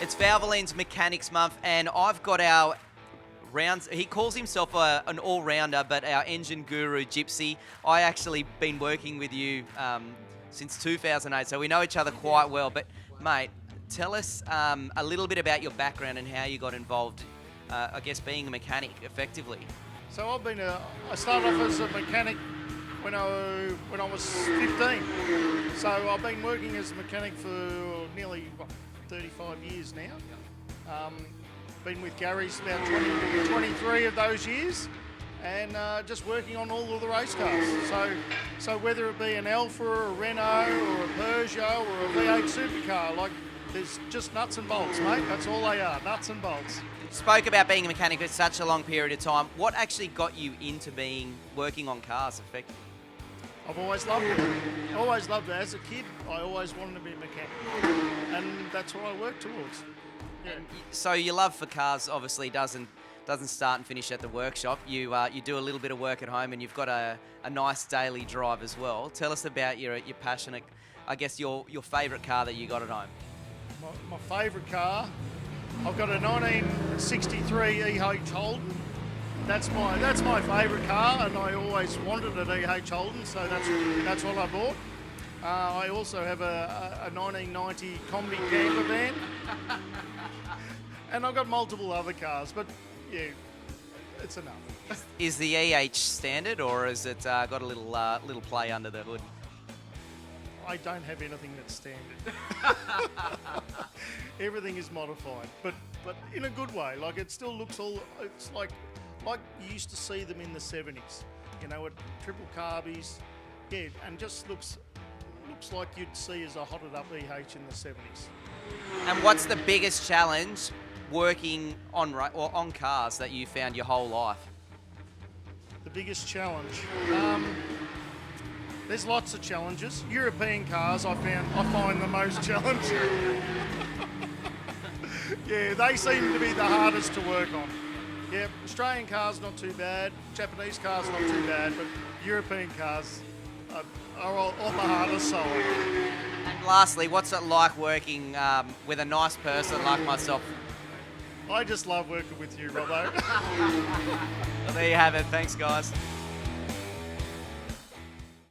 It's Valvoline's Mechanics Month, and I've got our rounds. He calls himself an all-rounder, but our engine guru, Gypsy. I actually been working with you since 2008, so we know each other quite well. But, mate, tell us a little bit about your background and how you got involved, I guess, being a mechanic effectively. So I started off as a mechanic when I was 15. So I've been working as a mechanic for nearly 35 years now. Been with Gary's about 23 of those years, and just working on all of the race cars. So whether it be an Alfa or a Renault or a Peugeot or a V8 supercar, like there's just nuts and bolts, mate. That's all they are, nuts and bolts. Spoke about being a mechanic for such a long period of time. What actually got you into working on cars effectively? I've always loved it. Always loved it. As a kid, I always wanted to be a mechanic, and that's what I worked towards. Yeah. So your love for cars obviously doesn't start and finish at the workshop. You do a little bit of work at home, and you've got a nice daily drive as well. Tell us about your passionate, I guess your favourite car that you got at home. My favourite car, I've got a 1963 EH Holden. That's my favourite car, and I always wanted an EH Holden, so that's what I bought. I also have a 1990 Combi camper van, and I've got multiple other cars, but yeah, it's enough. Is the EH standard, or has it got a little play under the hood? I don't have anything that's standard. Everything is modified, but in a good way. Like it still looks it's like you used to see them in the 70s. You know, with triple carbies, yeah, and just looks like you'd see as a hotted up EH in the 70s. And what's the biggest challenge working on cars that you found your whole life? The biggest challenge. There's lots of challenges. European cars I find the most challenging. Yeah, they seem to be the hardest to work on. Yeah, Australian cars not too bad, Japanese cars not too bad, but European cars are on the hardest side. And lastly, what's it like working with a nice person like myself? I just love working with you, Robbo. Well, there you have it. Thanks, guys.